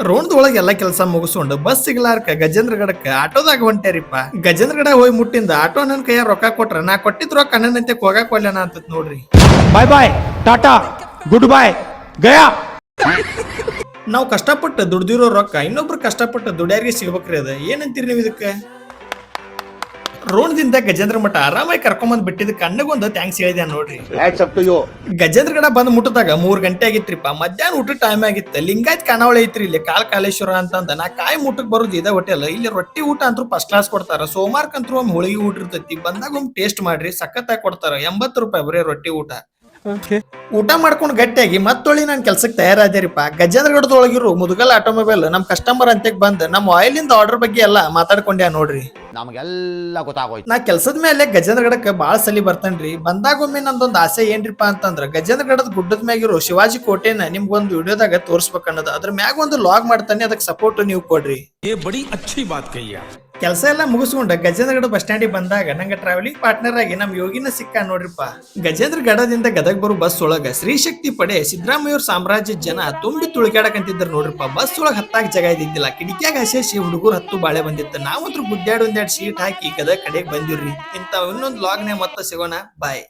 ರೋಣದೊಳಗೆ ಎಲ್ಲಾ ಕೆಲಸ ಮುಗಿಸ್ಕೊಂಡು ಬಸ್ ಸಿಗ್ಲಾರ್ಕ ಗಜೇಂದ್ರಗಡಕ್ಕ ಆಟೋದಾಗ ಹೊಂಟ್ಯಾರಿಪ್ಪ. ಗಜೇಂದ್ರಗಡ ಹೋಗಿ ಮುಟ್ಟಿಂದ ಆಟೋ ನನ್ ಕೈಯ ರೊಕ್ಕ ಕೊಟ್ರ ನಾ ಕೊಟ್ಟಿದ್ ರೊಕ್ಕ ಅಣ್ಣನಂತೆ ಹೋಗಾಕ್ ಒಲ್ಲೆನ ಅಂತ ನೋಡ್ರಿ. ಬಾಯ್ ಬಾಯ್ ಟಾಟಾ ಗುಡ್ ಬಾಯ್ ಗಯಾ. ನಾವು ಕಷ್ಟಪಟ್ಟು ದುಡ್ದಿರೋ ರೊಕ್ಕ ಇನ್ನೊಬ್ರು ಕಷ್ಟಪಟ್ಟು ದುಡ್ಯಾರಿಗೆ ಸಿಗ್ಬೇಕ್ರಿ. ಅದ ಏನಂತೀರಿ ನೀವು ಇದಕ್ಕೆ? ರೋಣದಿಂದ ಗಜೇಂದ್ರ ಮಠ ಆರಾಮಾಗಿ ಕರ್ಕೊಂಬಂದ್ ಬಿಟ್ಟಿದ್ದಕ್ಕೆ ಅಣ್ಣಗೊಂದು ಥ್ಯಾಂಕ್ಸ್ ಹೇಳಿದೆ ನೋಡ್ರಿ. ಗಜೇಂದ್ರಗಡ ಬಂದ್ ಮುಟ್ಟದಾಗ 3 ಗಂಟೆ ಆಗಿತ್ರಿಪ್ಪ. ಮಧ್ಯಾಹ್ನ ಊಟ ಟೈಮ್ ಆಗಿತ್ತು. ಲಿಂಗಾಯತ್ ಖಾನಾವಳಿ ಐತ್ರಿ ಇಲ್ಲಿ ಕಾಲೇಶ್ವರ ಅಂತಂದ. ನಾ ಕಾಯಿ ಮುಟ್ಟಕ್ ಬರೋದು ಇದ ಹೋಟೆಲ್. ಇಲ್ಲಿ ರೊಟ್ಟಿ ಊಟ ಅಂತೂ ಫಸ್ಟ್ ಕ್ಲಾಸ್ ಕೊಡ್ತಾರ. ಸೋಮವಾರಕ್ಕಂತೂ ಒಮ್ಮೆ ಹೋಳಿಗೆ ಊಟ ಇರ್ತೈತಿ. ಬಂದಾಗ ಒಮ್ಮೆ ಟೇಸ್ಟ್ ಮಾಡ್ರಿ, ಸಖತ್ತಾಗಿ ಕೊಡ್ತಾರ. 80 ರೂಪಾಯಿ ಬರೀ ರೊಟ್ಟಿ ಊಟ. ಊಟ ಮಾಡ್ಕೊಂಡು ಗಟ್ಟಿಯಾಗಿ ಮತ್ತೊಳ್ಳಿ ನಾನು ಕೆಲ್ಸಕ್ಕೆ ತಯಾರಾದ್ರಿಪ್ಪ. ಗಜೇಂದ್ರಗಡದೊಳಗಿರೋ ಮುದುಗಲ್ ಆಟೋಮೊಬೈಲ್ ನಮ್ ಕಸ್ಟಮರ್ ಅಂತ ಬಂದ್ ನಮ್ಮ ಆಯಿಲ್ ಇಂದ ಆರ್ಡರ್ ಬಗ್ಗೆ ಎಲ್ಲ ಮಾತಾಡ್ಕೊಂಡ್ಯಾ ನೋಡ್ರಿ. ನಮಗೆಲ್ಲ ಗೊತ್ತಾಗೋಯ್ತು. ನಾ ಕೆಲ್ಸದ ಮೇಲೆ ಗಜೇಂದ್ರಗಡಕ್ಕೆ ಬಾಳ ಸಲಿ ಬರ್ತೇನ್ರಿ. ಬಂದಾಗೊಮ್ಮೆ ನಂದೊಂದು ಆಸೆ ಏನ್ರಿಪಾ ಅಂತಂದ್ರ ಗಜೇಂದ್ರಗಡದ ಗುಡ್ಡದ ಮ್ಯಾಗಿರೋ ಶಿವಾಜಿ ಕೋಟೆನ ನಿಮ್ಗೊಂದು ವಿಡಿಯೋದಾಗ ತೋರಿಸ್ಬೇಕನ್ನೋದು. ಅದ್ರ ಮ್ಯಾಗ ಒಂದು ಲಾಗ್ ಮಾಡ್ತಾನೆ, ಅದಕ್ಕೆ ಸಪೋರ್ಟ್ ನೀವು ಕೊಡ್ರಿ. ಕೆಲಸ ಎಲ್ಲ ಮುಗಿಸ್ಕೊಂಡ ಗಜೇಂದ್ರಗಡ ಬಸ್ ಸ್ಟ್ಯಾಂಡಿಗೆ ಬಂದಾಗ ನಂಗೆ ಟ್ರಾವೆಲಿಂಗ್ ಪಾರ್ಟ್ನರ್ ಆಗಿ ನಮ್ ಯೋಗಿನ ಸಿಕ್ಕ ನೋಡ್ರಿಪ್ಪ. ಗಜೇಂದ್ರಗಡದಿಂದ ಗದಗ್ ಬರೋ ಬಸ್ ಒಳಗ ಶ್ರೀ ಶಕ್ತಿ ಪಡೆ ಸಿದ್ದರಾಮಯ್ಯ ಸಾಮ್ರಾಜ್ಯದ ಜನ ತುಂಬಿ ತುಳಿಕಾಡಕಂತಿದ್ರು ನೋಡ್ರಿಪ್ಪ. ಬಸ್ ಒಳಗ ಹತ್ತಾಕ್ ಜಾಗ ಇದ್ದಿದ್ದಿಲ್ಲ. ಕಿಟಕಿಯಾಗ ಹಸೇಸಿ ಹುಡುಗರು ಹತ್ತು ಬಾಳೆ ಬಂದಿತ್ತು. ನಾವಂತ್ರು ಗುಡ್ಡ್ಯಾಡ್ ಒಂದೆರಡು ಸೀಟ್ ಹಾಕಿ ಗದಗ್ ಕಡೆಗೆ ಬಂದಿವ್ರಿ. ಇಂತ ಇನ್ನೊಂದು ಲಾಗ್ನೇ ಮತ್ತೆ ಸಿಗೋಣ. ಬಾಯ್.